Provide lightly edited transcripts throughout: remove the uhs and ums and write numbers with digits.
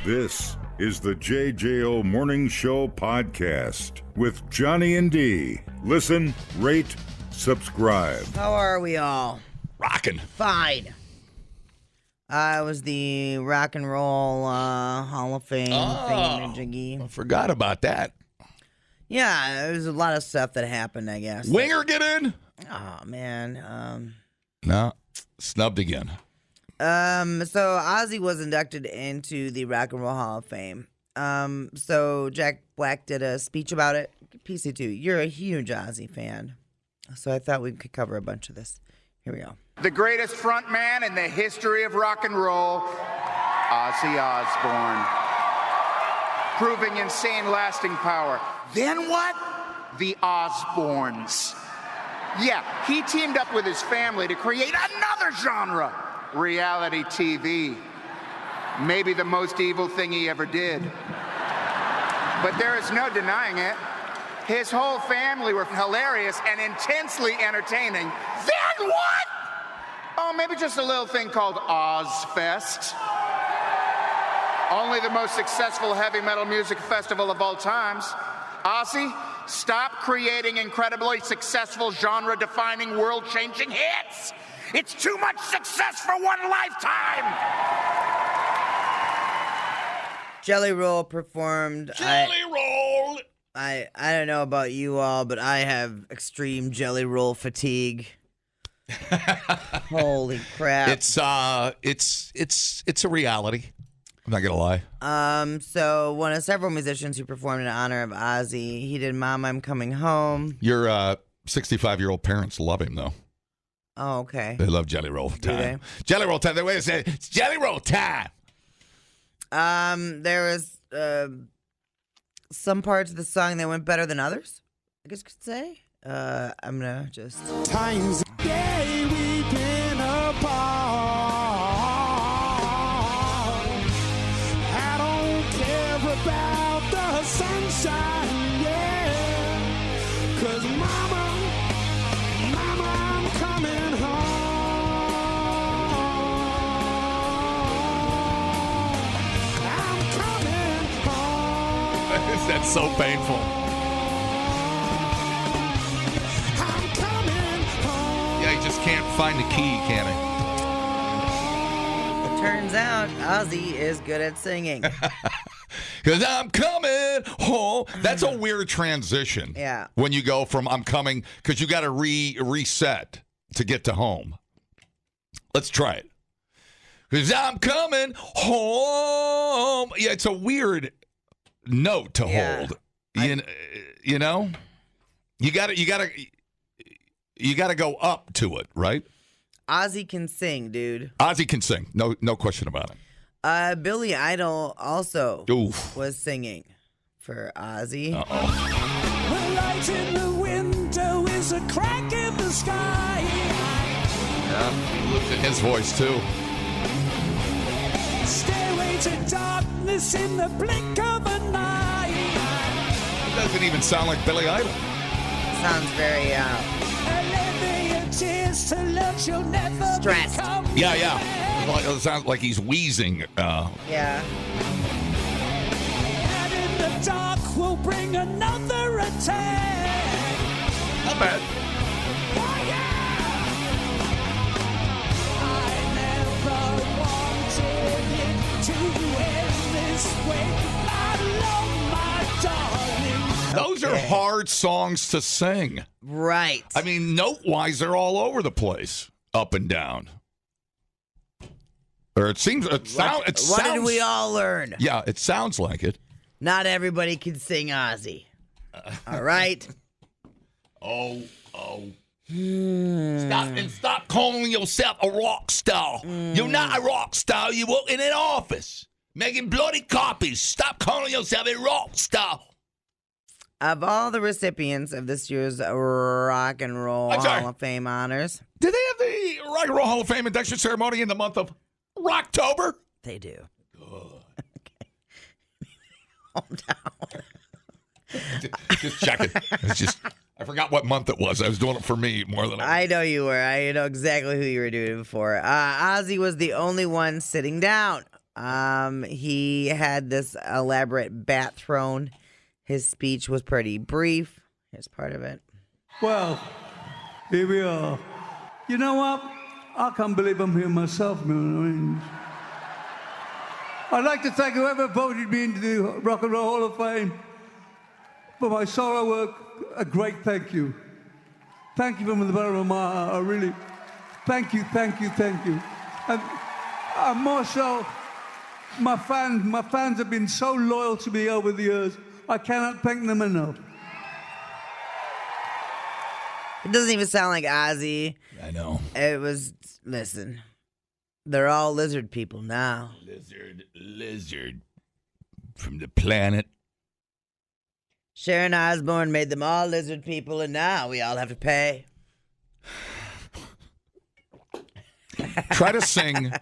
This is the JJO Morning Show podcast with Johnny and D. Listen, rate, subscribe. How are we all? Rockin'. Fine. It was the Rock and Roll Hall of Fame thingy-majiggy. I forgot about that. Yeah, there's a lot of stuff that happened, I guess. Winger get in? Oh, man. No, snubbed again. So Ozzy was inducted into the Rock and Roll Hall of Fame. So Jack Black did a speech about it. PC2, you're a huge Ozzy fan. So I thought we could cover a bunch of this. Here we go. The greatest front man in the history of rock and roll, Ozzy Osbourne. Proving insane lasting power. Then what? The Osbournes. Yeah, he teamed up with his family to create another genre, reality TV. Maybe the most evil thing he ever did. But there is no denying it. His whole family were hilarious and intensely entertaining. Then what? Oh, maybe just a little thing called Ozfest. Only the most successful heavy metal music festival of all times. Ozzy, stop creating incredibly successful genre-defining, world-changing hits. It's too much success for one lifetime. Jelly Roll performed. Jelly Roll! I don't know about you all, but I have extreme Jelly Roll fatigue. Holy crap. It's a reality. I'm not gonna lie. So one of several musicians who performed in honor of Ozzy, he did Mom, I'm Coming Home. Your 65-year-old parents love him, though. Oh, okay. They love Jelly Roll time. they? Jelly Roll time. They wait a second. It's Jelly Roll time. There was some parts of the song that went better than others, I guess you could say. I'm gonna just times a day we've been apart. I don't care about the sunshine, yeah. 'Cause mama, I'm coming home. I'm coming home. That's so painful. Yeah, he just can't find the key, can he? turns out Ozzy is good at singing. Because I'm coming home. That's a weird transition. Yeah. When you go from I'm coming, because you got to reset to get to home. Let's try it. Because I'm coming home. Yeah, it's a weird note to hold. You know? You gotta go up to it, right? Ozzy can sing, dude. Ozzy can sing. No question about it. Billy Idol also Oof. was singing for Ozzy. Uh-oh. The light in the window is a crack in the sky. Yeah, looked at his voice, too. Stairway to darkness in the blink of an eye. It doesn't even sound like Billy Idol. Sounds very Tears to love you'll never stressed. Yeah. It sounds like he's wheezing. Yeah. And in the dark we'll bring another attack. Not bad. Oh, yeah. I never wanted it to end this way. I love my darling. Those are hard songs to sing. Right. I mean, note-wise, they're all over the place, up and down. Or it seems. What did we all learn? Yeah, it sounds like it. Not everybody can sing Ozzy. All right. Stop calling yourself a rock star. You're not a rock star. You work in an office making bloody copies. Stop calling yourself a rock star. Of all the recipients of this year's Rock and Roll Hall of Fame honors, did they have the Rock and Roll Hall of Fame induction ceremony in the month of Rocktober? They do. Good. Okay. Calm down. Just checking. I forgot what month it was. I was doing it for me more than I know you were. I know exactly who you were doing it for. Ozzy was the only one sitting down. He had this elaborate bat throne. His speech was pretty brief. Here's part of it. Well, here we are. You know what? I can't believe I'm here myself, man. I'd like to thank whoever voted me into the Rock and Roll Hall of Fame for my solo work. A great thank you. Thank you from the bottom of my heart. I really, thank you. And more so, my fans have been so loyal to me over the years. I cannot thank them enough. It doesn't even sound like Ozzy. I know. It was, listen, they're all lizard people now. Lizard from the planet. Sharon Osbourne made them all lizard people, and now we all have to pay. Try to sing.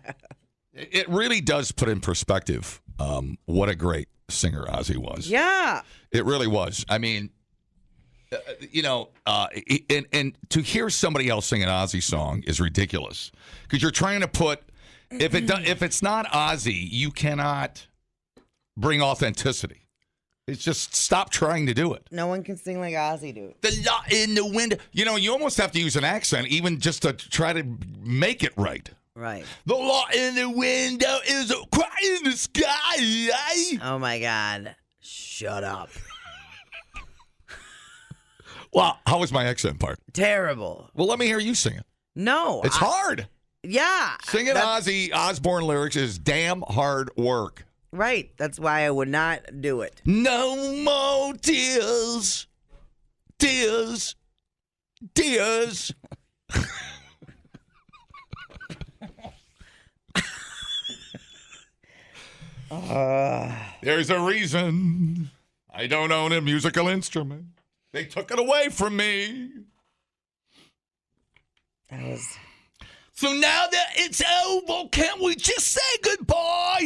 It really does put in perspective what a great singer Ozzy was. Yeah. It really was. I mean, and to hear somebody else sing an Ozzy song is ridiculous because you're trying to put if it's not Ozzy, you cannot bring authenticity. It's just stop trying to do it. No one can sing like Ozzy do. The light in the window. You almost have to use an accent even just to try to make it right. Right. The light in the window is a cry in the sky. Oh my God. Shut up. Well, how was my accent part? Terrible. Well, let me hear you sing it. No. It's hard. Yeah. Singing Ozzy Osbourne lyrics is damn hard work. Right. That's why I would not do it. No more tears. Tears. Tears. There's a reason I don't own a musical instrument. They took it away from me. So now that it's over, can't we just say goodbye?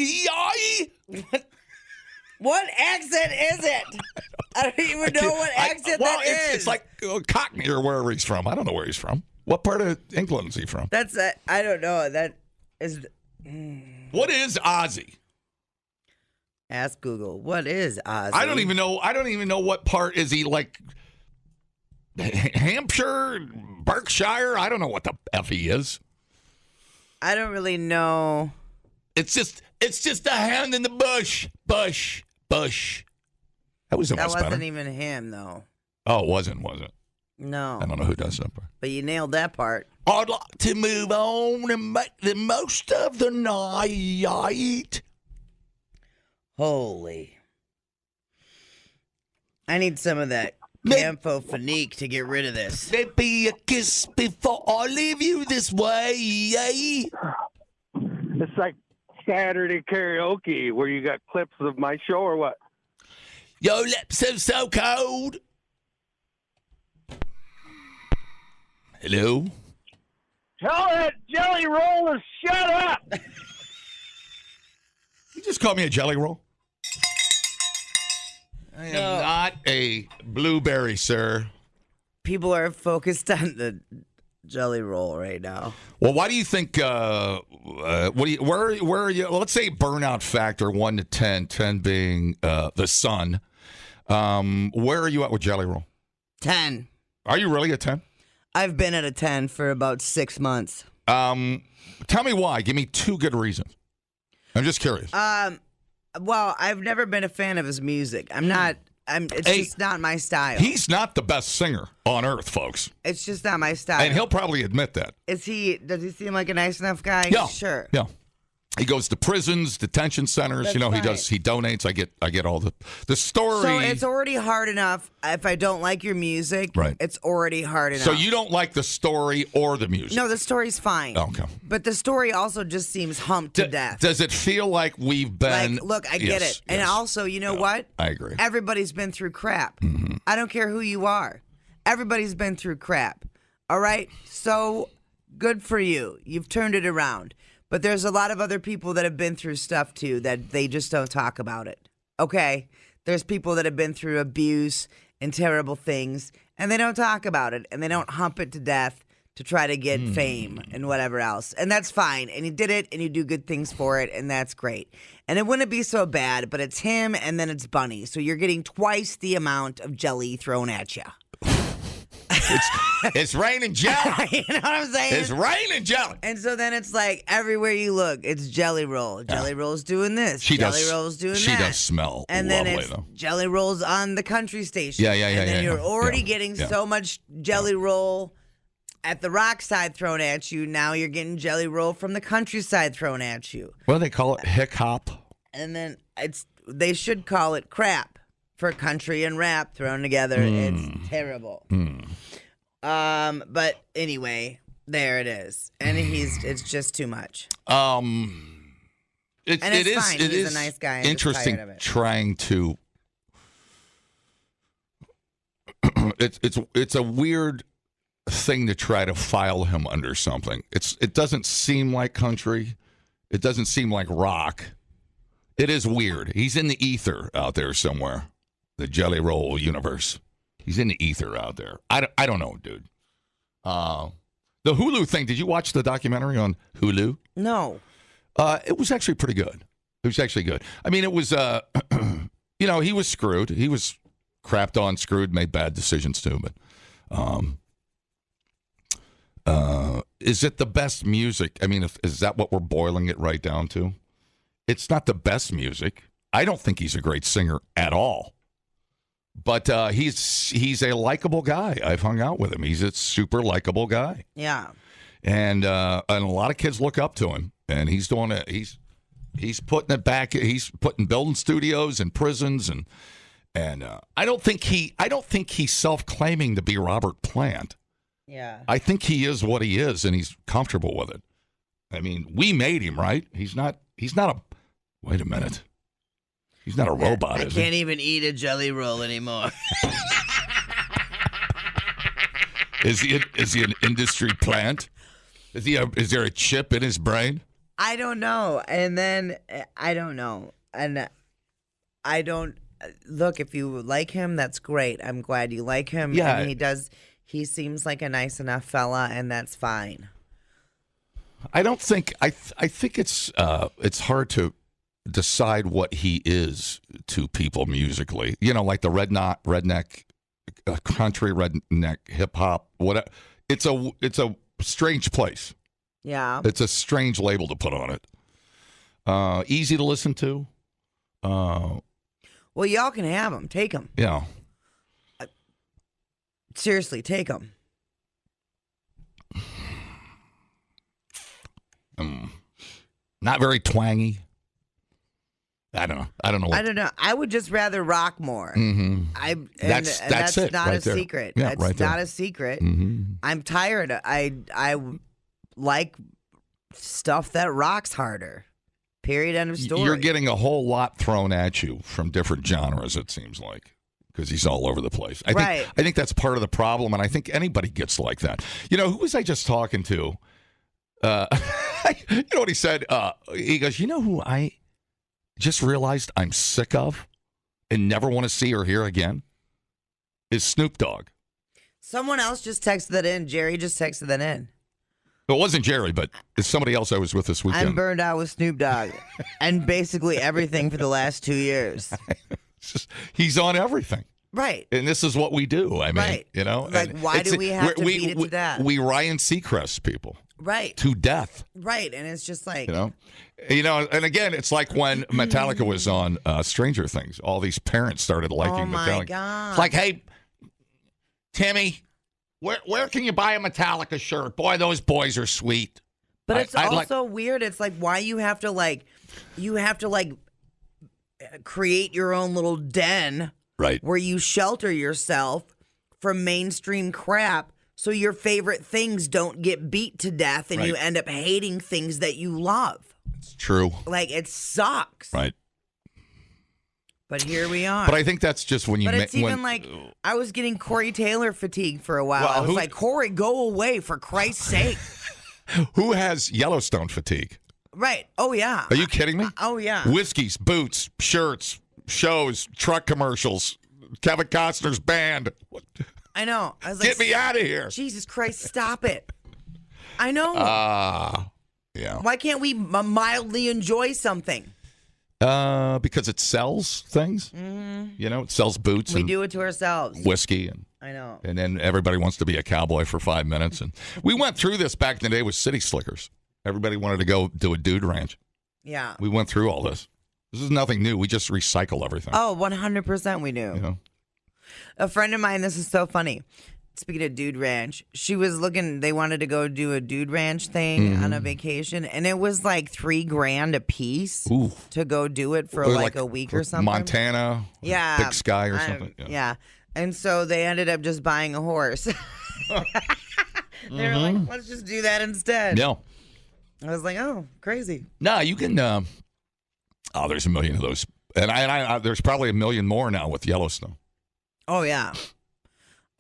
What accent is it? I don't even know what accent that is. It's like Cockney or wherever he's from. I don't know where he's from. What part of England is he from? That's I don't know. That is. What is Ozzy? Ask Google. What is Ozzy? I don't even know what part is he like. Hampshire, Berkshire. I don't know what the F he is. I don't really know. It's just a hand in the bush. Bush. That was That wasn't better. even him though. Oh, it wasn't. No. I don't know who does that part. But you nailed that part. I'd like to move on and make the most of the night. Holy. I need some of that Camphofonique to get rid of this. Maybe a kiss before I leave you this way. It's like Saturday karaoke where you got clips of my show or what? Your lips are so cold. Hello? Tell that jelly roll to shut up! You just called me a jelly roll? I am not a blueberry, sir. People are focused on the jelly roll right now. Well, why do you think? Where are you? Let's say burnout factor 1 to 10, 10 being the sun. Where are you at with jelly roll? 10. Are you really a 10? I've been at a 10 for about 6 months. Tell me why. Give me 2 good reasons. I'm just curious. Well, I've never been a fan of his music. It's just not my style. He's not the best singer on earth, folks. It's just not my style. And he'll probably admit that. Does he seem like a nice enough guy? Yeah. Sure. Yeah. He goes to prisons, detention centers. That's he fine. he donates. I get all the story. So it's already hard enough if I don't like your music. Right. It's already hard enough. So you don't like the story or the music? No, the story's fine. Okay. But the story also just seems humped to death. Does it feel like we've been... Like, look, I get it. And also, you know what? I agree. Everybody's been through crap. Mm-hmm. I don't care who you are. Everybody's been through crap. All right? So good for you. You've turned it around. But there's a lot of other people that have been through stuff, too, that they just don't talk about it. Okay? There's people that have been through abuse and terrible things, and they don't talk about it, and they don't hump it to death to try to get fame and whatever else. And that's fine. And he did it, and you do good things for it, and that's great. And it wouldn't be so bad, but it's him, and then it's Bunny. So you're getting twice the amount of jelly thrown at you. It's raining jelly. You know what I'm saying? It's raining jelly. And so then it's like everywhere you look, it's Jelly Roll. Jelly Roll's doing this. Jelly Roll's doing that. She does smell and lovely, then it's though. Jelly Rolls on the country station. Yeah. And then you're already Yeah. getting so much Jelly Roll at the rock side thrown at you. Now you're getting Jelly Roll from the countryside thrown at you. What do they call it? Hick hop? And then they should call it crap for country and rap thrown together. It's terrible. But anyway, there it is. And it's just too much. It's fine. It He's is a nice guy. I'm interesting just tired of it. trying to. It's a weird thing to try to file him under something. It doesn't seem like country. It doesn't seem like rock. It is weird. He's in the ether out there somewhere. The Jelly Roll universe. He's in the ether out there. I don't know, dude. The Hulu thing. Did you watch the documentary on Hulu? No. It was actually pretty good. It was actually good. I mean, it was, he was screwed. He was crapped on, screwed, made bad decisions too. But is it the best music? I mean, is that what we're boiling it right down to? It's not the best music. I don't think he's a great singer at all. But he's a likable guy. I've hung out with him. He's a super likable guy. Yeah. And a lot of kids look up to him. And he's doing it. He's putting it back. He's building studios and prisons and I don't think he's self-claiming to be Robert Plant. Yeah. I think he is what he is, and he's comfortable with it. I mean, we made him, right? He's not a. Wait a minute. He's not a robot. I can't even eat a Jelly Roll anymore. Is he an industry plant? Is there a chip in his brain? I don't know. And then I don't know. And I don't look, if you like him, that's great. I'm glad you like him. Yeah. And he seems like a nice enough fella, and that's fine. I don't think I think it's hard to decide what he is to people musically. You know, like the redneck country, redneck hip hop. What it's a strange place. Yeah. It's a strange label to put on it. Easy to listen to. Well, y'all can have him. Take him. Yeah. Seriously, take him. Not very twangy. I don't know. I don't know. I would just rather rock more. Mm-hmm. That's it. Not right a there. secret. Yeah, That's right there. not a secret. Mm-hmm. I'm tired. I like stuff that rocks harder. Period. End of story. You're getting a whole lot thrown at you from different genres, it seems like, because he's all over the place. I think that's part of the problem, and I think anybody gets like that. You know, who was I just talking to? You know what he said? He goes, you know who I just realized I'm sick of and never want to see or hear again? Is Snoop Dogg. Someone else just texted that in. Jerry just texted that in. It wasn't Jerry, but it's somebody else I was with this weekend. I'm burned out with Snoop Dogg and basically everything for the last 2 years. He's on everything. Right. And this is what we do. I mean, you know. Like, why do we have to beat it to death? We Ryan Seacrest people. Right. To death. Right. And it's just like. You know, and again, it's like when Metallica was on Stranger Things. All these parents started liking Metallica. Oh, my God. It's like, hey, Timmy, where can you buy a Metallica shirt? Boy, those boys are sweet. But it's also weird. It's like, why you have to create your own little den. Right. Where you shelter yourself from mainstream crap so your favorite things don't get beat to death and you end up hating things that you love. It's true. Like, it sucks. Right. But here we are. But I think that's just when you... But it's even like, I was getting Corey Taylor fatigue for a while. Well, I was like, Corey, go away, for Christ's sake. Who has Yellowstone fatigue? Right. Oh, yeah. Are you kidding me? Oh, yeah. Whiskeys, boots, shirts, shows, truck commercials, Kevin Costner's band. I know. I was like, get me out of here. Jesus Christ, stop it. I know. Yeah. Why can't we mildly enjoy something? Because it sells things. Mm-hmm. You know, it sells boots. We and do it to ourselves. whiskey. And I know. And then everybody wants to be a cowboy for 5 minutes. And we went through this back in the day with City Slickers. Everybody wanted to go do a dude ranch. Yeah. We went through all this. This is nothing new. We just recycle everything. Oh, 100% we do. You know? A friend of mine, this is so funny. Speaking of dude ranch, she was looking, they wanted to go do a dude ranch thing on a vacation, and it was like $3,000 a piece to go do it for like a week or something. Montana, yeah, Big Sky or something. Yeah. And so they ended up just buying a horse. They were like, let's just do that instead. Yeah. I was like, oh, crazy. No, you can. There's a million of those, and I there's probably a million more now with Yellowstone. Oh yeah,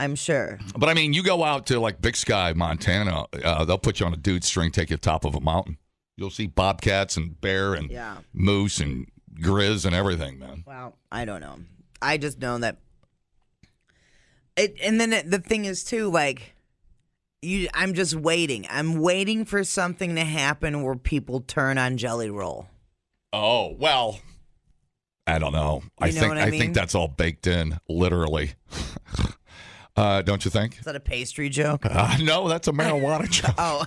I'm sure. But I mean, you go out to like Big Sky, Montana. They'll put you on a dude string, take you to the top of a mountain. You'll see bobcats and bear and moose and grizz and everything, man. Wow, I don't know. I just know that. And then the thing is too, like. I'm just waiting. I'm waiting for something to happen where people turn on Jelly Roll. Oh, well, I don't know. I think that's all baked in, literally. Don't you think? Is that a pastry joke? No, that's a marijuana joke. Oh.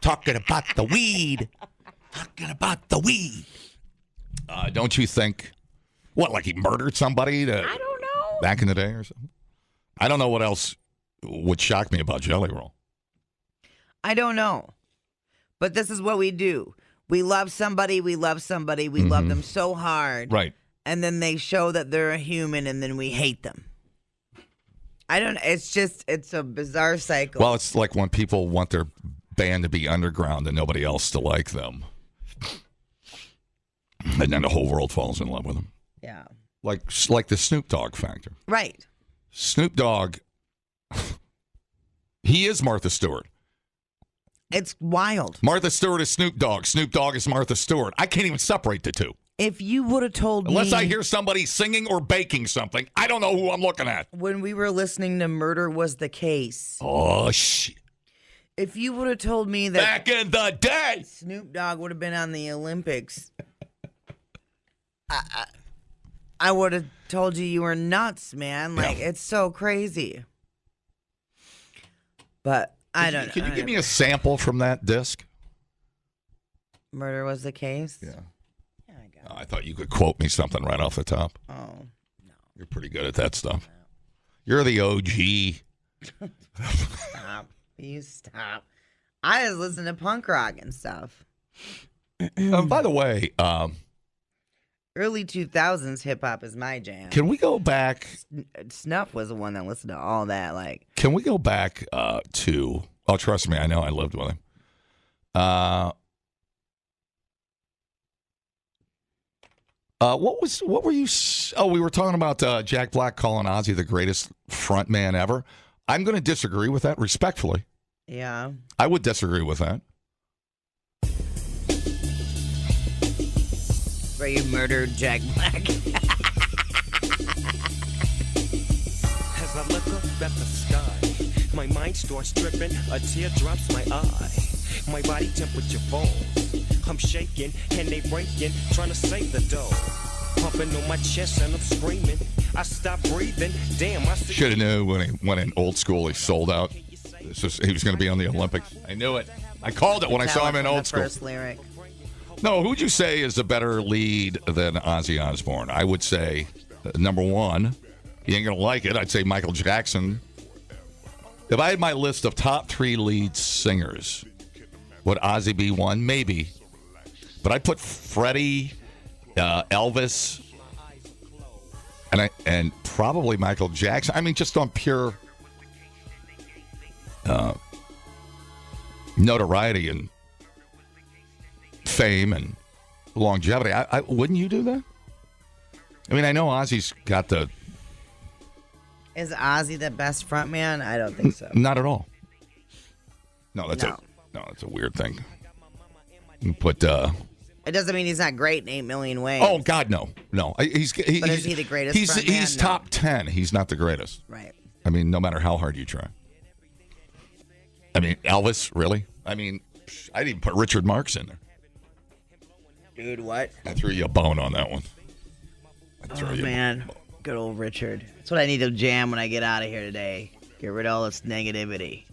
Talking about the weed. Talking about the weed. Don't you think? What, like he murdered somebody? I don't know. Back in the day or something? I don't know what else would shock me about Jelly Roll. I don't know. But this is what we do. We love somebody. We love them so hard. Right. And then they show that they're a human, and then we hate them. It's a bizarre cycle. Well, it's like when people want their band to be underground and nobody else to like them. And then the whole world falls in love with them. Yeah. Like the Snoop Dogg factor. Right. Snoop Dogg, he is Martha Stewart. It's wild. Martha Stewart is Snoop Dogg. Snoop Dogg is Martha Stewart. I can't even separate the two. If you would have told me... Unless I hear somebody singing or baking something, I don't know who I'm looking at. When we were listening to Murder Was the Case... Oh, shit. If you would have told me that... Back in the day! Snoop Dogg would have been on the Olympics... I would have told you were nuts, man. Like, it's so crazy. But I don't know. Can you give me a sample from that disc? Murder Was the Case? Yeah. Yeah, I got it. I thought you could quote me something right off the top. Oh, no. You're pretty good at that stuff. You're the OG. Stop. You stop. I just listen to punk rock and stuff. By the way... Early 2000s hip hop is my jam. Can we go back? Snuff was the one that listened to all that. Like, can we go back to? Oh, trust me, I know. I lived with him. What were you? Oh, we were talking about Jack Black calling Ozzy the greatest front man ever. I'm going to disagree with that respectfully. Yeah, I would disagree with that. Where you murdered Jack Black. As I look up at the sky, my mind starts tripping, a tear drops my eye. My body temperature falls. I'm shaking and they breaking, trying to save the dough. Pumping on my chest and I'm screaming. I stop breathing. Damn, I should have knew when he went in old school. He sold out. He was going to be on the Olympics. I knew it. I called it when I saw him in old school. First lyric. No, who would you say is a better lead than Ozzy Osbourne? I would say, number one, you ain't going to like it, I'd say Michael Jackson. If I had my list of top 3 lead singers, would Ozzy be one? Maybe. But I'd put Freddie, Elvis, and probably Michael Jackson. I mean, just on pure notoriety and fame and longevity. I wouldn't you do that? I mean, I know Ozzy's got the... Is Ozzy the best frontman? I don't think so. Not at all. No, that's a weird thing. You put... It doesn't mean he's not great in 8 Million Ways. Oh, God, no. No. But is he the greatest frontman? He's top 10. He's not the greatest. Right. I mean, no matter how hard you try. I mean, Elvis, really? I mean, I didn't even put Richard Marx in there. Dude, what? I threw you a bone on that one. Oh, man. Good old Richard. That's what I need to jam when I get out of here today. Get rid of all this negativity.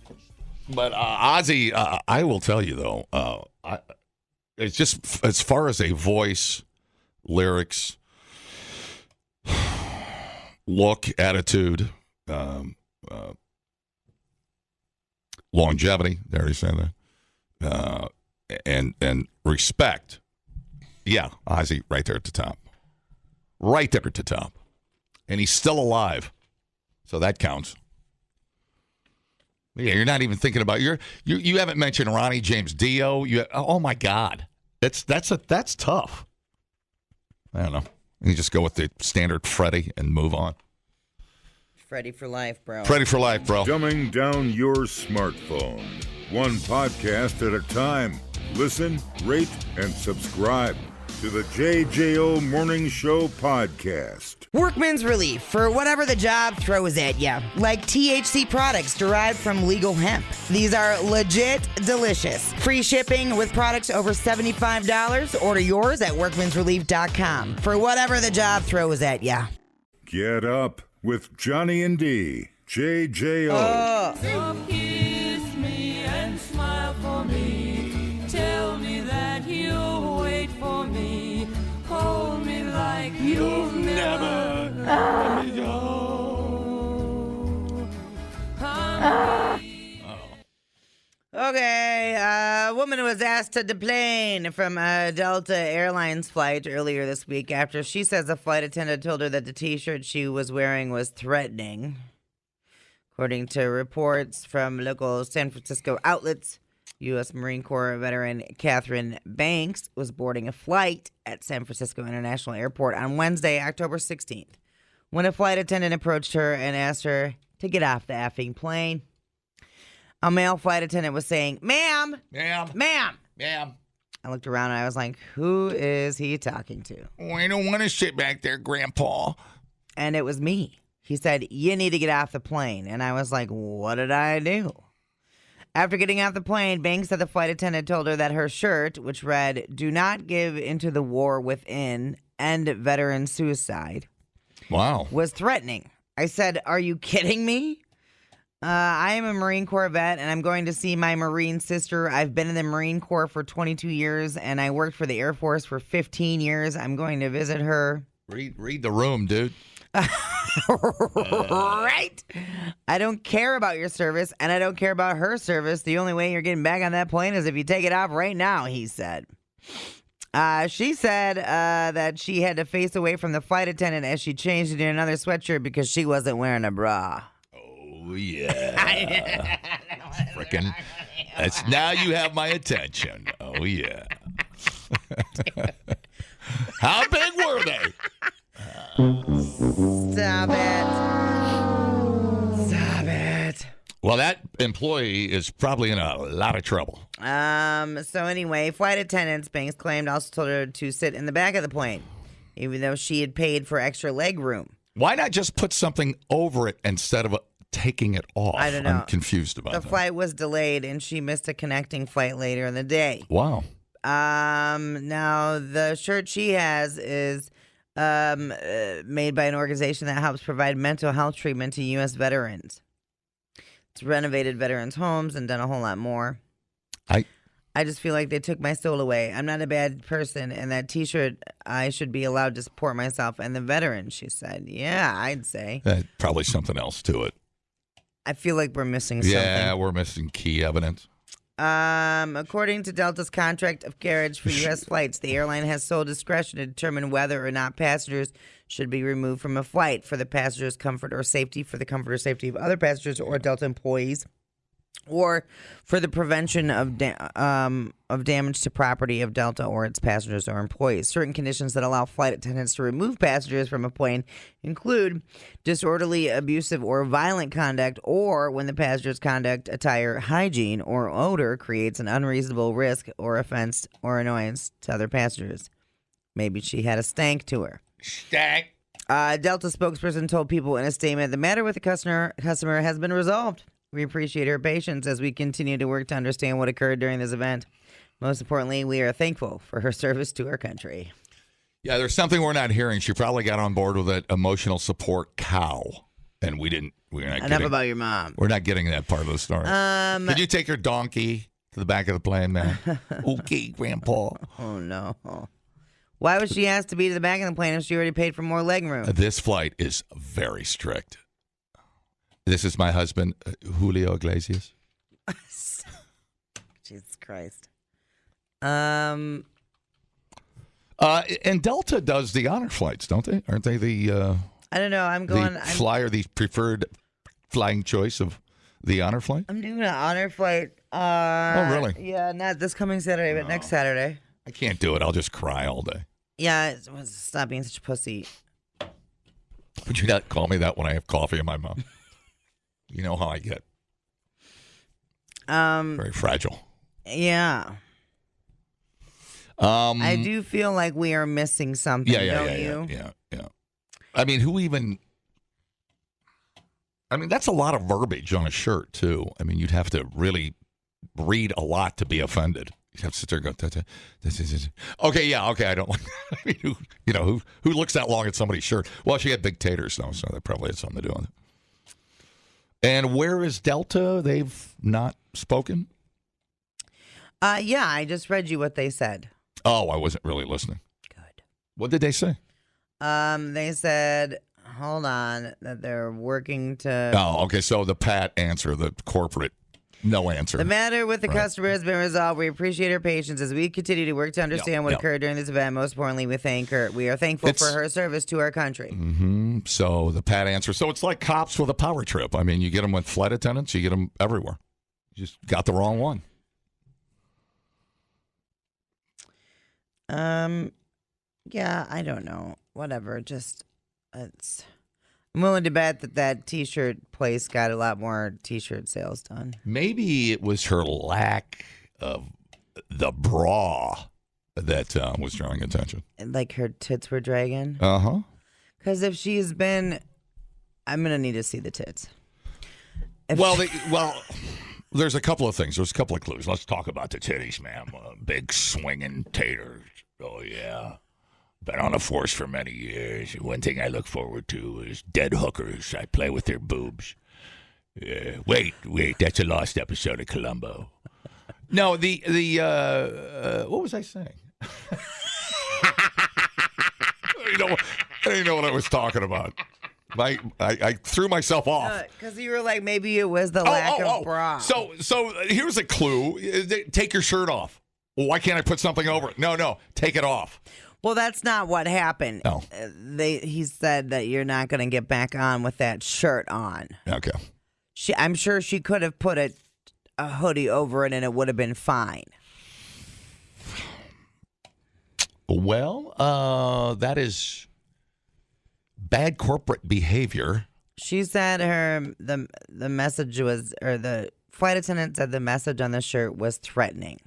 But Ozzy, I will tell you, though, it's just as far as a voice, lyrics, look, attitude, longevity, there he said that, and respect. Yeah, Ozzy right there at the top. Right there at the top. And he's still alive. So that counts. Yeah, you're not even thinking about you haven't mentioned Ronnie James Dio. Oh my God. That's tough. I don't know. You just go with the standard Freddie and move on. Freddie for life, bro. Freddie for life, bro. Dumbing down your smartphone. One podcast at a time. Listen, rate, and subscribe to the JJO Morning Show podcast. Workman's Relief for whatever the job throws at you, like THC products derived from legal hemp. These are legit delicious. Free shipping with products over $75. Order yours at workmansrelief.com for whatever the job throws at you. Get up with Johnny and D. JJO. So kiss me and smile for me. Tell me that you'll wait for me. Hold me like you've never let me go. Okay, a woman was asked to deplane from a Delta Airlines flight earlier this week after she says a flight attendant told her that the t-shirt she was wearing was threatening. According to reports from local San Francisco outlets, U.S. Marine Corps veteran Catherine Banks was boarding a flight at San Francisco International Airport on Wednesday, October 16th, when a flight attendant approached her and asked her to get off the effing plane. A male flight attendant was saying, ma'am. I looked around and I was like, who is he talking to? I don't want to sit back there, Grandpa. And it was me. He said, you need to get off the plane. And I was like, what did I do? After getting off the plane, Banks said the flight attendant told her that her shirt, which read, do not give into the war within, end veteran suicide, Wow. was threatening. I said, are you kidding me? I am a Marine Corps vet, and I'm going to see my Marine sister. I've been in the Marine Corps for 22 years, and I worked for the Air Force for 15 years. I'm going to visit her. Read the room, dude. Right? I don't care about your service, and I don't care about her service. The only way you're getting back on that plane is if you take it off right now, he said. She said that she had to face away from the flight attendant as she changed into another sweatshirt because she wasn't wearing a bra. Oh, yeah. Frickin'. That's now you have my attention. Oh, yeah. How big were they? Stop it. Well, that employee is probably in a lot of trouble. So anyway, flight attendants, Banks claimed, also told her to sit in the back of the plane, even though she had paid for extra leg room. Why not just put something over it instead of taking it off? I don't know. I'm confused about The that. flight was delayed, and she missed a connecting flight later in the day. Wow. Now, the shirt she has is made by an organization that helps provide mental health treatment to U.S. veterans. It's renovated veterans' homes and done a whole lot more. I just feel like they took my soul away. I'm not a bad person, and that T-shirt, I should be allowed to support myself and the veterans, she said. Yeah, I'd say. Probably something else to it. I feel like we're missing something. Yeah, we're missing key evidence. According to Delta's contract of carriage for U.S. flights, the airline has sole discretion to determine whether or not passengers should be removed from a flight for the passenger's comfort or safety, for the comfort or safety of other passengers or Delta employees, or for the prevention of damage to property of Delta or its passengers or employees. Certain conditions that allow flight attendants to remove passengers from a plane include disorderly, abusive, or violent conduct, or when the passenger's conduct, attire, hygiene, or odor creates an unreasonable risk or offense or annoyance to other passengers. Maybe she had a stank to her. Stank. Delta spokesperson told people in a statement, the matter with the customer has been resolved. We appreciate her patience as we continue to work to understand what occurred during this event. Most importantly, we are thankful for her service to our country. Yeah, there's something we're not hearing. She probably got on board with that emotional support cow, and we're not Enough about your mom. We're not getting that part of the story. Could you take your donkey to the back of the plane, man? Okay, Grandpa. Oh, no. Why was she asked to be to the back of the plane if she already paid for more leg room? This flight is very strict. This is my husband, Julio Iglesias. Jesus Christ. And Delta does the honor flights, don't they? Aren't they the I don't know. the preferred flying choice of the honor flight? I'm doing an honor flight. Oh, really? Yeah, not this coming Saturday, but next Saturday. I can't do it. I'll just cry all day. Yeah, stop being such a pussy. Would you not call me that when I have coffee in my mouth? You know how I get. Very fragile. Yeah. I do feel like we are missing something, don't you? Yeah. I mean, that's a lot of verbiage on a shirt, too. I mean, you'd have to really read a lot to be offended. You'd have to sit there and go, okay, I don't like I mean, who looks that long at somebody's shirt? Well, she had big taters, though, so that probably had something to do with it. And where is Delta? They've not spoken? Yeah, I just read you what they said. Oh, I wasn't really listening. Good. What did they say? They said, hold on, that they're working to... Oh, okay, so the pat answer, the corporate no answer. The matter with the customer has been resolved. We appreciate her patience as we continue to work to understand what occurred during this event. Most importantly, we are thankful for her service to our country. Mm-hmm. So the pat answer. So it's like cops with a power trip. I mean, you get them with flight attendants. You get them everywhere. You just got the wrong one. Yeah, I don't know. Whatever. Just, I'm willing to bet that T-shirt place got a lot more T-shirt sales done. Maybe it was her lack of the bra that was drawing attention. Like her tits were dragging? Uh-huh. Because if she's been, I'm going to need to see the tits. There's a couple of things. There's a couple of clues. Let's talk about the titties, ma'am. Big swinging taters. Oh, yeah. Been on the force for many years. One thing I look forward to is dead hookers. I play with their boobs. Wait, that's a lost episode of Columbo. No, what was I saying? I didn't know what I was talking about. I threw myself off. Because you were like, maybe it was the lack of bra. So here's a clue. Take your shirt off. Well, why can't I put something over it? No, take it off. Well, that's not what happened. Oh. He said that you're not going to get back on with that shirt on. Okay. I'm sure she could have put a hoodie over it and it would have been fine. Well, that is bad corporate behavior. She said the message was, or the flight attendant said the message on the shirt was threatening.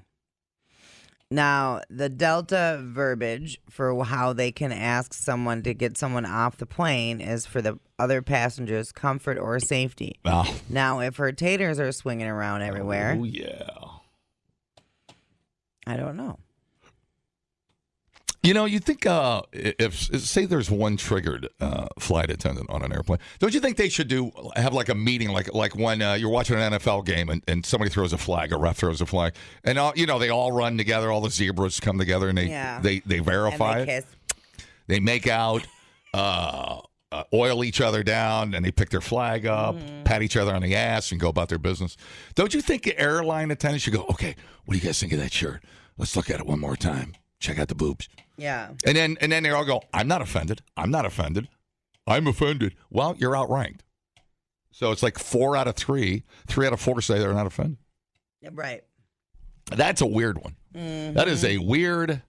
Now, the Delta verbiage for how they can ask someone to get someone off the plane is for the other passengers' comfort or safety. Oh. Now, if her taters are swinging around everywhere. Oh, yeah. I don't know. You know, you think if say there's one triggered flight attendant on an airplane, don't you think they should have like a meeting, like when you're watching an NFL game and somebody throws a flag, a ref throws a flag, and they all run together, all the zebras come together and they verify and they it. kiss. They make out, oil each other down, and they pick their flag up, pat each other on the ass, and go about their business. Don't you think the airline attendants should go, okay, what do you guys think of that shirt? Let's look at it one more time. Check out the boobs. Yeah. And then they all go, I'm not offended. I'm offended. Well, you're outranked. So it's like 4 out of 3. 3 out of 4 say they're not offended. Right. That's a weird one. Mm-hmm. That is a weird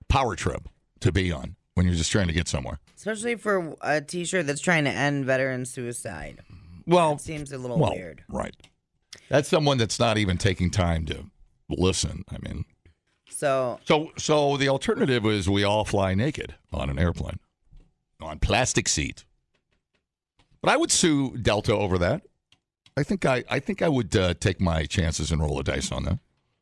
power trip to be on when you're just trying to get somewhere. Especially for a T-shirt that's trying to end veteran suicide. Well, it seems a little weird. Right. That's someone that's not even taking time to listen. I mean. So the alternative is we all fly naked on an airplane, on plastic seat. But I would sue Delta over that. I think I would take my chances and roll a dice on that.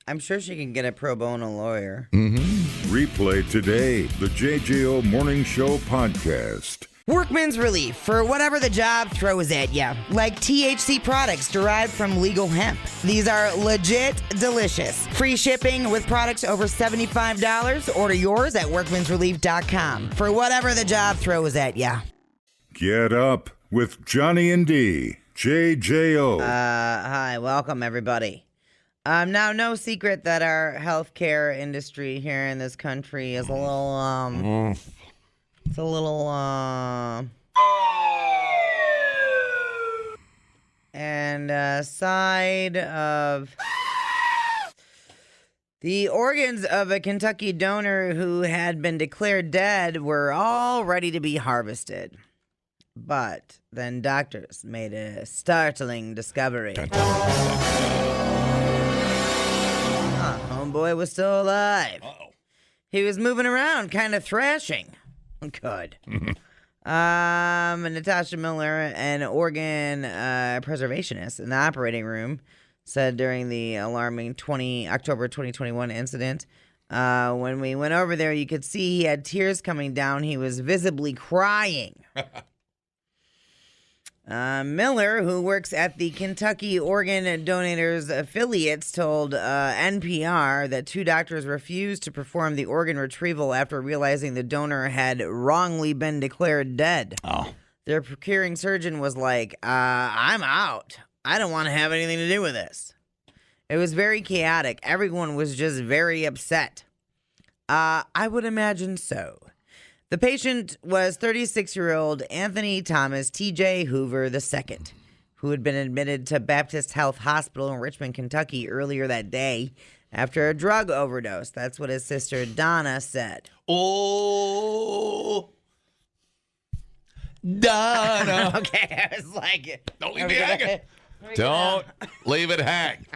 I'm sure she can get a pro bono lawyer. Replay today the JJO Morning Show podcast. Workman's relief for whatever the job throws at you, like THC products derived from legal hemp. These are legit delicious. Free shipping with products over $75. Order yours at workmansrelief.com for whatever the job throws at you. Get up with Johnny and D. JJO. Hi, welcome everybody. Now, no secret that our healthcare industry here in this country is a little, it's a little, and aside of the organs of a Kentucky donor who had been declared dead were all ready to be harvested. But then doctors made a startling discovery. Homeboy was still alive. He was moving around, kind of thrashing. Good. Natasha Miller, an organ preservationist in the operating room, said during the alarming October 2021 incident, when we went over there, you could see he had tears coming down. He was visibly crying. Miller, who works at the Kentucky Organ Donators Affiliates, told NPR that 2 doctors refused to perform the organ retrieval after realizing the donor had wrongly been declared dead. Their procuring surgeon was like, I'm out. I don't want to have anything to do with this. It was very chaotic. Everyone was just very upset. I would imagine so. The patient was 36-year-old Anthony Thomas T.J. Hoover II, who had been admitted to Baptist Health Hospital in Richmond, Kentucky earlier that day after a drug overdose. That's what his sister Donna said. Oh, Donna. Okay, I was like... Don't leave me hanging. Don't leave it hang.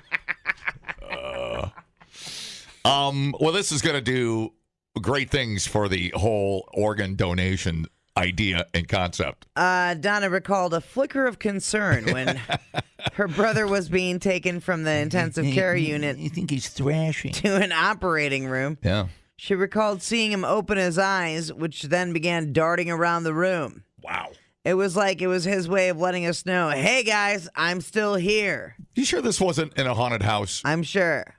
Well, this is going to do great things for the whole organ donation idea and concept. Donna recalled a flicker of concern when her brother was being taken from the intensive care unit. You think he's thrashing? To an operating room. Yeah. She recalled seeing him open his eyes, which then began darting around the room. Wow. It was like it was his way of letting us know, hey guys, I'm still here. You sure this wasn't in a haunted house? I'm sure.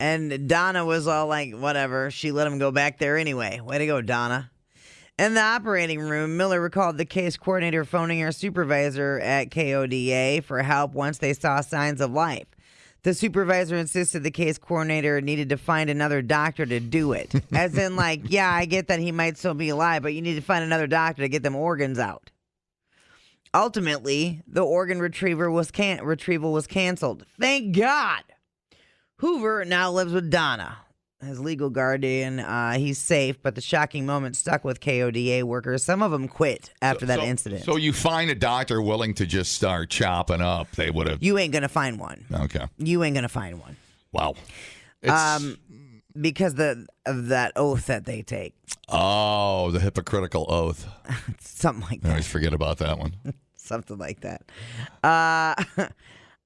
And Donna was all like, whatever. She let him go back there anyway. Way to go, Donna. In the operating room, Miller recalled the case coordinator phoning her supervisor at KODA for help once they saw signs of life. The supervisor insisted the case coordinator needed to find another doctor to do it. As in, like, yeah, I get that he might still be alive, but you need to find another doctor to get them organs out. Ultimately, the organ retrieval was canceled. Thank God. Hoover now lives with Donna, his legal guardian. He's safe, but the shocking moment stuck with KODA workers. Some of them quit after that incident. So you find a doctor willing to just start chopping up. They would have. You ain't going to find one. Okay. You ain't going to find one. Wow. Because of that oath that they take. Oh, the hypocritical oath. Something like that. I always forget about that one. Something like that.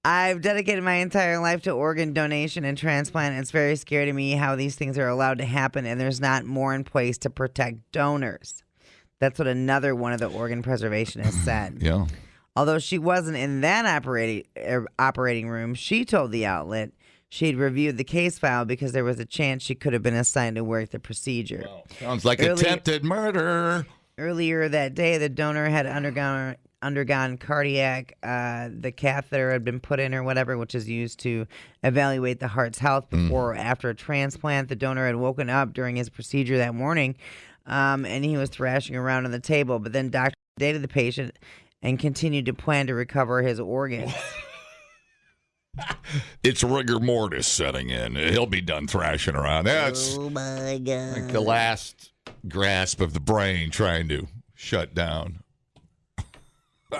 I've dedicated my entire life to organ donation and transplant. And it's very scary to me how these things are allowed to happen, and there's not more in place to protect donors. That's what another one of the organ preservationists said. Yeah. Although she wasn't in that operating room, she told the outlet she'd reviewed the case file because there was a chance she could have been assigned to work the procedure. Well, sounds like attempted murder. Earlier that day, the donor had undergone cardiac, the catheter had been put in or whatever, which is used to evaluate the heart's health before or after a transplant. The donor had woken up during his procedure that morning, and he was thrashing around on the table. But then doctor sedated the patient and continued to plan to recover his organs. It's rigor mortis setting in. He'll be done thrashing around. That's Oh, my God. like the last grasp of the brain trying to shut down.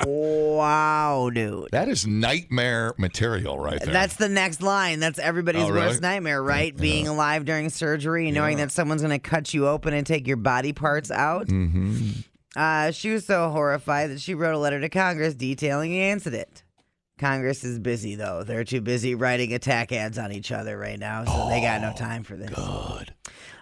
Wow, dude. That is nightmare material right there. That's the next line. That's everybody's Oh, really? worst nightmare, right? Being alive during surgery, knowing that someone's going to cut you open and take your body parts out. Mm-hmm. She was so horrified that she wrote a letter to Congress detailing the incident. Congress is busy, though. They're too busy writing attack ads on each other right now, so they got no time for this. Good.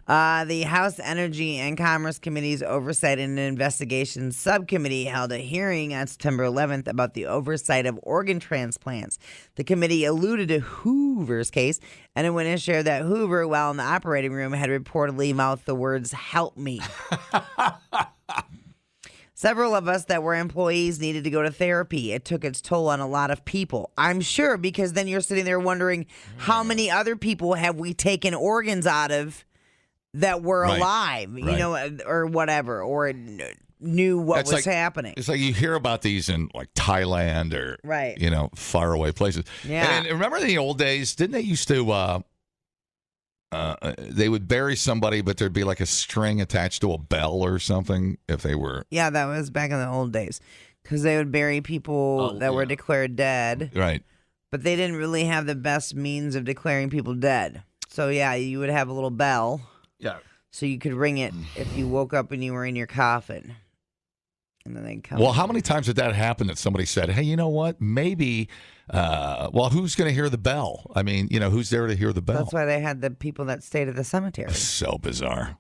The House Energy and Commerce Committee's Oversight and Investigations Subcommittee held a hearing on September 11th about the oversight of organ transplants. The committee alluded to Hoover's case, and a witness shared that Hoover, while in the operating room, had reportedly mouthed the words, "Help me." Several of us that were employees needed to go to therapy. It took its toll on a lot of people. I'm sure, because then you're sitting there wondering, how many other people have we taken organs out of that were alive, you know, or whatever, or knew what was happening. It's like you hear about these in like Thailand or, you know, faraway places. Yeah. And remember in the old days, didn't they used to, they would bury somebody, but there'd be like a string attached to a bell or something if they were. Yeah, that was back in the old days, because they would bury people that were declared dead. Right. But they didn't really have the best means of declaring people dead. So, yeah, you would have a little bell. Yeah. So you could ring it if you woke up and you were in your coffin. And then they'd come. Well, how many times did that happen that somebody said, hey, you know what? Maybe, well, who's going to hear the bell? I mean, you know, who's there to hear the bell? That's why they had the people that stayed at the cemetery. So bizarre.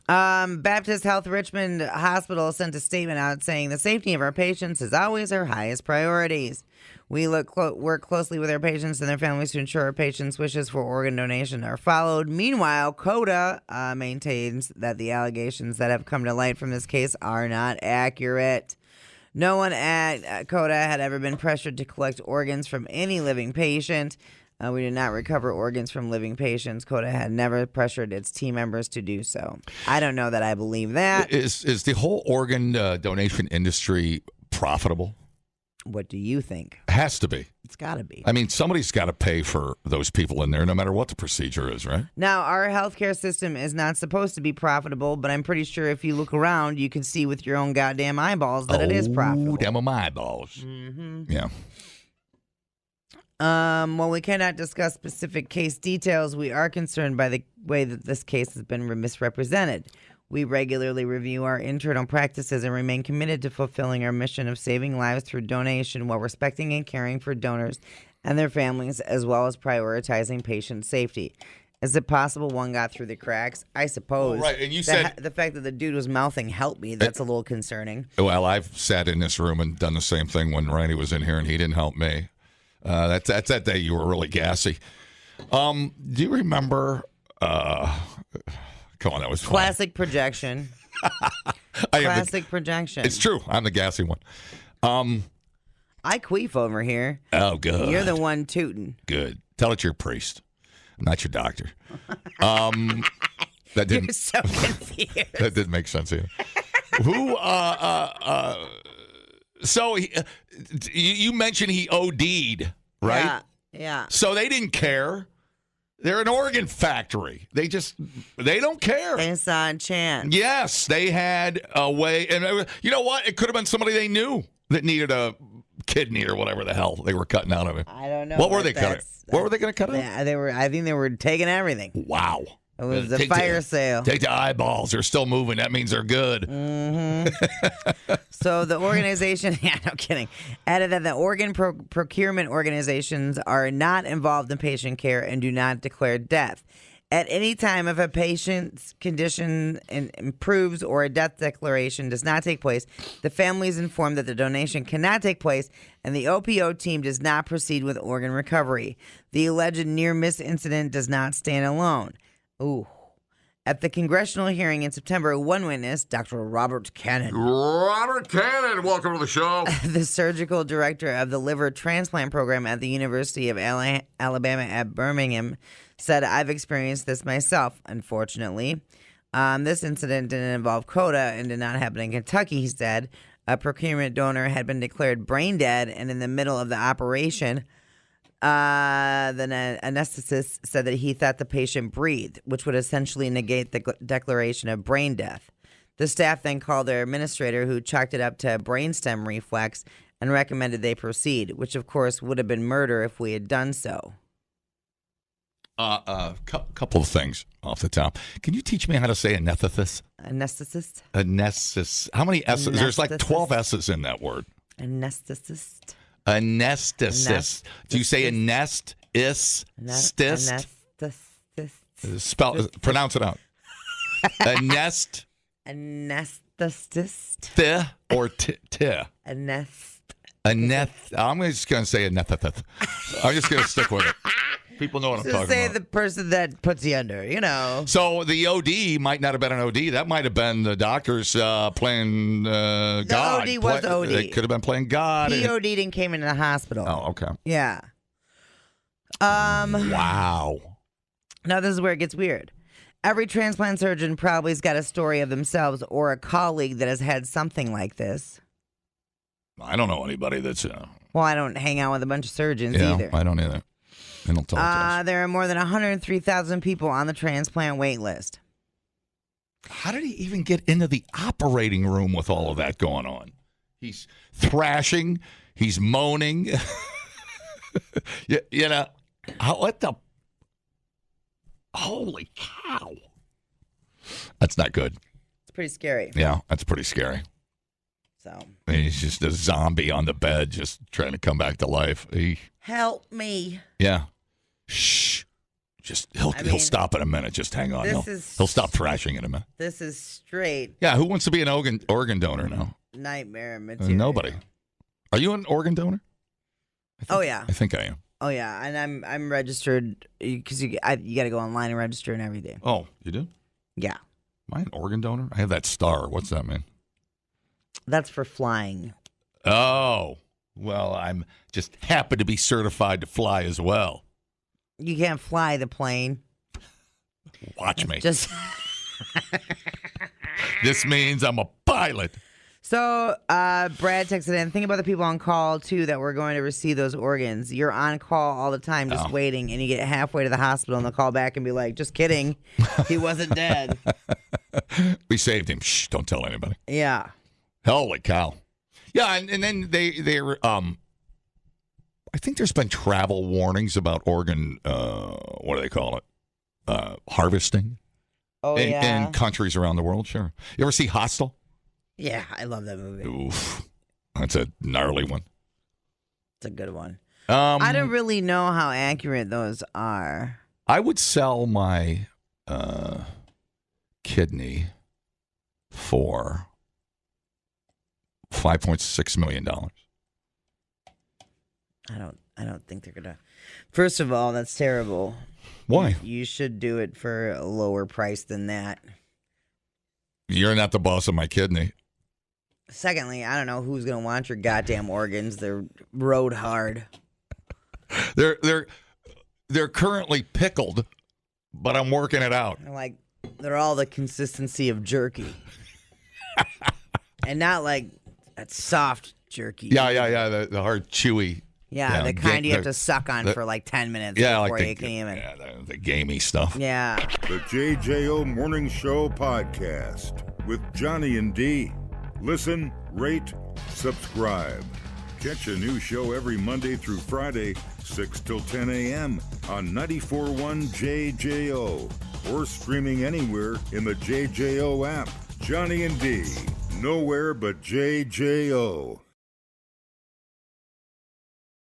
Baptist Health Richmond Hospital sent a statement out saying the safety of our patients is always our highest priorities. We work closely with our patients and their families to ensure our patients' wishes for organ donation are followed. Meanwhile, CODA maintains that the allegations that have come to light from this case are not accurate. No one at CODA had ever been pressured to collect organs from any living patient. We did not recover organs from living patients. CODA had never pressured its team members to do so. I don't know that I believe that. Is the whole organ donation industry profitable? What do you think? Has to be. It's got to be. I mean, somebody's got to pay for those people in there, no matter what the procedure is, right? Now, our healthcare system is not supposed to be profitable, but I'm pretty sure if you look around, you can see with your own goddamn eyeballs that it is profitable. Damn my eyeballs. Mm-hmm. Yeah. While we cannot discuss specific case details, we are concerned by the way that this case has been misrepresented. We regularly review our internal practices and remain committed to fulfilling our mission of saving lives through donation while respecting and caring for donors and their families, as well as prioritizing patient safety. Is it possible one got through the cracks? I suppose. Oh, right, and you said the fact that the dude was mouthing "help me," that's a little concerning. Well, I've sat in this room and done the same thing when Randy was in here, and he didn't help me. That's that day you were really gassy. Do you remember? Come on, that was fun. Classic projection. Classic projection. It's true. I'm the gassy one. I queef over here. Oh, good. You're the one tooting. Good. Tell it you're a priest. I'm not your doctor. That didn't. You're so confused. That didn't make sense either. Who? So you mentioned he OD'd, right? Yeah. So they didn't care. They're an organ factory. They don't care. They saw a chance. Yes, they had a way. And you know what? It could have been somebody they knew that needed a kidney or whatever the hell they were cutting out of him. I don't know. What were they cutting? What were they going to cut out? Yeah, I think they were taking everything. Wow. It was a fire sale. Take the eyeballs. They're still moving. That means they're good. Mm-hmm. So the organization, no kidding, added that the organ procurement organizations are not involved in patient care and do not declare death. At any time, if a patient's condition improves or a death declaration does not take place, the family is informed that the donation cannot take place and the OPO team does not proceed with organ recovery. The alleged near-miss incident does not stand alone. Ooh. At the congressional hearing in September, one witness, Dr. Robert Cannon. Robert Cannon, welcome to the show. The surgical director of the liver transplant program at the University of Alabama at Birmingham, said, I've experienced this myself, unfortunately. This incident didn't involve CODA and did not happen in Kentucky, he said. A procurement donor had been declared brain dead, and in the middle of the operation, the anesthetist said that he thought the patient breathed, which would essentially negate the declaration of brain death. The staff then called their administrator, who chalked it up to brainstem reflex and recommended they proceed, which of course would have been murder if we had done so. Couple of things off the top. Can you teach me how to say anesthetist? Anesthetist? Anesthetist. How many S's? There's like 12 S's in that word. Anesthetist. Anesthetist. Do you say anest? Anesthetist. Pronounce it out. Anesthetist. Or t. I'm just going to say anesthetist. I'm just going to stick with it. People know what I'm talking about. Just say the person that puts you under, you know. So the OD might not have been an OD. That might have been the doctors playing God. The OD was OD. They could have been playing God. He OD'd and came into the hospital. Oh, okay. Yeah. Wow. Now this is where it gets weird. Every transplant surgeon probably has got a story of themselves or a colleague that has had something like this. I don't know anybody that's... Well, I don't hang out with a bunch of surgeons either. I don't either. They don't talk to us. There are more than 103,000 people on the transplant wait list. How did he even get into the operating room with all of that going on? He's thrashing. He's moaning. you know, what the... Holy cow. That's not good. It's pretty scary. Yeah, that's pretty scary. So I mean, he's just a zombie on the bed just trying to come back to life. Help me. Yeah. Shh. He'll stop in a minute. Just hang on. He'll stop thrashing in a minute. This is straight. Yeah, who wants to be an organ donor now? Nightmare material. Nobody. Are you an organ donor? Oh yeah. I think I am. Oh yeah, and I'm registered because you got to go online and register and everything. Oh, you do? Yeah. Am I an organ donor? I have that star. What's that mean? That's for flying. Oh, well, I'm just happy to be certified to fly as well. You can't fly the plane. Watch me. Just. This means I'm a pilot. So, Brad texted in, think about the people on call, too, that were going to receive those organs. You're on call all the time, just waiting, and you get halfway to the hospital, and they'll call back and be like, just kidding. He wasn't dead. We saved him. Shh, don't tell anybody. Yeah. Holy cow. Yeah, and then they were, I think there's been travel warnings about organ, what do they call it? Harvesting. Oh, in countries around the world, sure. You ever see Hostel? Yeah, I love that movie. Oof. That's a gnarly one. It's a good one. I don't really know how accurate those are. I would sell my kidney for $5.6 million. I don't think they're gonna. First of all, that's terrible. Why? You should do it for a lower price than that. You're not the boss of my kidney. Secondly, I don't know who's gonna want your goddamn organs. They're rode hard. They're currently pickled, but I'm working it out. They're all the consistency of jerky, and not like that soft jerky. Yeah. The hard, chewy. Yeah, the kind you have to suck on for like 10 minutes before you can even. Yeah, the gamey stuff. Yeah. The JJO Morning Show podcast with Johnny and D. Listen, rate, subscribe. Catch a new show every Monday through Friday, 6 till 10 a.m. on 94.1 JJO or streaming anywhere in the JJO app. Johnny and D, nowhere but JJO.